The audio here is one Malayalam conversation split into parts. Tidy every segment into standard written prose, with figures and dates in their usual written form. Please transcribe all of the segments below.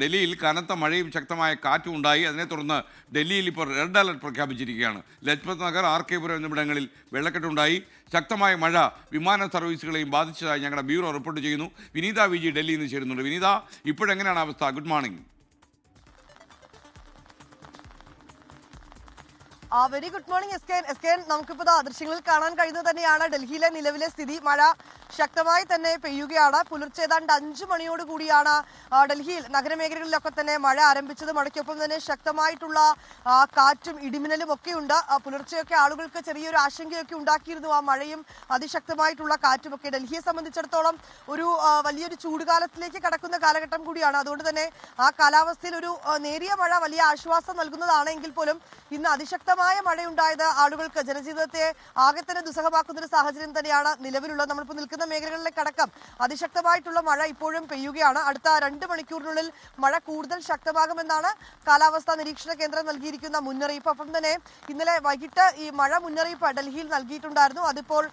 ഡൽഹിയിൽ കനത്ത മഴയും ശക്തമായ കാറ്റും ഉണ്ടായി. അതിനെ തുടർന്ന് ഡൽഹിയിൽ ഇപ്പോൾ റെഡ് അലർട്ട് പ്രഖ്യാപിച്ചിരിക്കുകയാണ്. ലജ്പത് നഗർ, RK പുരം എന്നിവിടങ്ങളിൽ വെള്ളക്കെട്ടുണ്ടായി. ശക്തമായ മഴ വിമാന സർവീസുകളെയും ബാധിച്ചതായി ഞങ്ങളുടെ ബ്യൂറോ റിപ്പോർട്ട് ചെയ്യുന്നു. വിനീത വിജി ഡൽഹിയിൽ നിന്ന് ചേരുന്നുണ്ട്. വിനീത, ഇപ്പോഴെങ്ങനെയാണ് അവസ്ഥ? Good morning. Very good morning S K. നമുക്കിപ്പോൾ ദൃശ്യങ്ങളിൽ കാണാൻ കഴിയുന്നത് തന്നെയാണ് ഡൽഹിയിലെ നിലവിലെ സ്ഥിതി. മഴ ശക്തമായി തന്നെ പെയ്യുകയാണ്. പുലർച്ചെ ഏതാണ്ട് 5 മണിയോട് കൂടിയാണ് ഡൽഹിയിൽ നഗരമേഖലകളിലൊക്കെ തന്നെ മഴ ആരംഭിച്ചത്. മഴയ്ക്കൊപ്പം തന്നെ ശക്തമായിട്ടുള്ള കാറ്റും ഇടിമിന്നലും ഒക്കെ ഉണ്ട്. പുലർച്ചെയൊക്കെ ആളുകൾക്ക് ചെറിയൊരു ആശങ്കയൊക്കെ ഉണ്ടാക്കിയിരുന്നു ആ മഴയും അതിശക്തമായിട്ടുള്ള കാറ്റുമൊക്കെ. ഡൽഹിയെ സംബന്ധിച്ചിടത്തോളം ഒരു വലിയൊരു ചൂടുകാലത്തിലേക്ക് കടക്കുന്ന കാലഘട്ടം കൂടിയാണ്. അതുകൊണ്ട് തന്നെ ആ കാലാവസ്ഥയിൽ ഒരു നേരിയ മഴ വലിയ ആശ്വാസം നൽകുന്നതാണ്. എങ്കിൽ പോലും ഇന്ന് അതിശക്തമായ മഴയുണ്ടായത് ആളുകൾക്ക് ജനജീവിതത്തെ ആകെ തന്നെ ദുസ്സഹമാക്കുന്ന ഒരു സാഹചര്യം തന്നെയാണ് നിലവിലുള്ളത്. നമ്മളിപ്പോൾ നിൽക്കുന്ന മേഖലകളിലേക്കടക്കം അതിശക്തമായിട്ടുള്ള മഴ ഇപ്പോഴും പെയ്യുകയാണ്. അടുത്ത 2 മണിക്കൂറിനുള്ളിൽ മഴ കൂടുതൽ ശക്തമാകുമെന്നാണ് കാലാവസ്ഥാ നിരീക്ഷണ കേന്ദ്രം നൽകിയിരിക്കുന്ന മുന്നറിയിപ്പ്. ഒപ്പം തന്നെ ഇന്നലെ വൈകിട്ട് ഈ മഴ മുന്നറിയിപ്പ് ഡൽഹിയിൽ നൽകിയിട്ടുണ്ടായിരുന്നു. അതിപ്പോൾ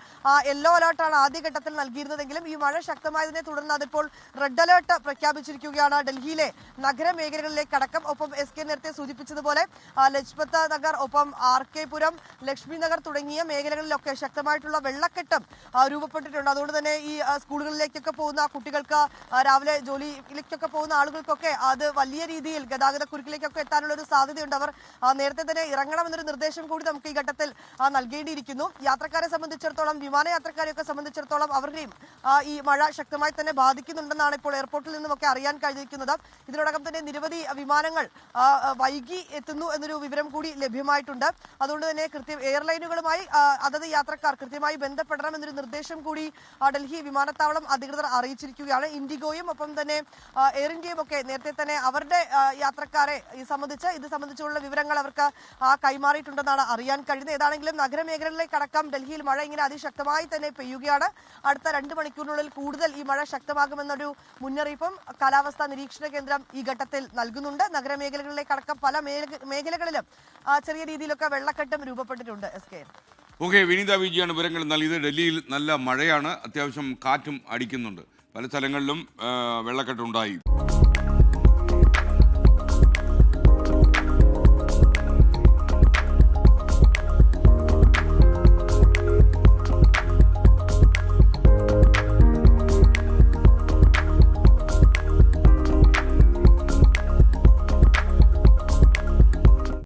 യെല്ലോ അലേർട്ടാണ് ആദ്യഘട്ടത്തിൽ നൽകിയിരുന്നതെങ്കിലും ഈ മഴ ശക്തമായതിനെ തുടർന്ന് അതിപ്പോൾ റെഡ് അലേർട്ട് പ്രഖ്യാപിച്ചിരിക്കുകയാണ് ഡൽഹിയിലെ നഗരമേഖലകളിലേക്കടക്കം. ഒപ്പം എസ് കെ നേരത്തെ സൂചിപ്പിച്ചതുപോലെ ലജ്പത് നഗർ, ഒപ്പം RK പുരം, ലക്ഷ്മി നഗർ തുടങ്ങിയ മേഖലകളിലൊക്കെ ശക്തമായിട്ടുള്ള വെള്ളക്കെട്ടും രൂപപ്പെട്ടിട്ടുണ്ട്. അതുകൊണ്ട് തന്നെ ഈ സ്കൂളുകളിലേക്കൊക്കെ പോകുന്ന കുട്ടികൾക്ക്, രാവിലെ ജോലിയിലേക്കൊക്കെ പോകുന്ന ആളുകൾക്കൊക്കെ അത് വലിയ രീതിയിൽ ഗതാഗത കുരുക്കിലേക്കൊക്കെ എത്താനുള്ള ഒരു സാധ്യതയുണ്ട്. അവർ നേരത്തെ തന്നെ ഇറങ്ങണമെന്നൊരു നിർദ്ദേശം കൂടി നമുക്ക് ഈ ഘട്ടത്തിൽ നൽകേണ്ടിയിരിക്കുന്നു. യാത്രക്കാരെ സംബന്ധിച്ചിടത്തോളം, വിമാനയാത്രക്കാരെയൊക്കെ സംബന്ധിച്ചിടത്തോളം അവരുടെയും ഈ മഴ ശക്തമായി തന്നെ ബാധിക്കുന്നുണ്ടെന്നാണ് ഇപ്പോൾ എയർപോർട്ടിൽ നിന്നുമൊക്കെ അറിയാൻ കഴിഞ്ഞിരിക്കുന്നത്. ഇതിനോടകം തന്നെ നിരവധി വിമാനങ്ങൾ വൈകി എത്തുന്നു എന്നൊരു വിവരം കൂടി ലഭ്യമായിട്ടുണ്ട്. അതുകൊണ്ട് തന്നെ എയർലൈനുകളുമായി അതത് യാത്രക്കാർ കൃത്യമായി ബന്ധപ്പെടണം എന്നൊരു നിർദ്ദേശം കൂടി ഡൽഹി വിമാനത്താവളം അധികൃതർ അറിയിച്ചിരിക്കുകയാണ്. ഇൻഡിഗോയും ഒപ്പം തന്നെ എയർ ഇന്ത്യയും ഒക്കെ നേരത്തെ തന്നെ അവരുടെ യാത്രക്കാരെ ഇത് സംബന്ധിച്ചുള്ള വിവരങ്ങൾ അവർക്ക് കൈമാറിയിട്ടുണ്ടെന്നാണ് അറിയാൻ കഴിയുന്നത്. ഏതാണെങ്കിലും നഗരമേഖലകളിലേക്കടക്കം ഡൽഹിയിൽ മഴ ഇങ്ങനെ അതിശക്തമായി തന്നെ പെയ്യുകയാണ്. അടുത്ത 2 മണിക്കൂറിനുള്ളിൽ കൂടുതൽ ഈ മഴ ശക്തമാകുമെന്നൊരു മുന്നറിയിപ്പും കാലാവസ്ഥാ നിരീക്ഷണ കേന്ദ്രം ഈ ഘട്ടത്തിൽ നൽകുന്നുണ്ട്. നഗരമേഖലകളിലേക്കടക്കം പല മേഖലകളിലും ചെറിയ രീതിയിലൊക്കെ വെള്ളക്കെട്ടും രൂപപ്പെട്ടിട്ടുണ്ട്. S K. ഓക്കെ, വിനീത വിജിയാണ് വിവരങ്ങൾ നൽകിയത്. ഡൽഹിയിൽ നല്ല മഴയാണ്, അത്യാവശ്യം കാറ്റും അടിക്കുന്നുണ്ട്. പല സ്ഥലങ്ങളിലും വെള്ളക്കെട്ടുണ്ടായി.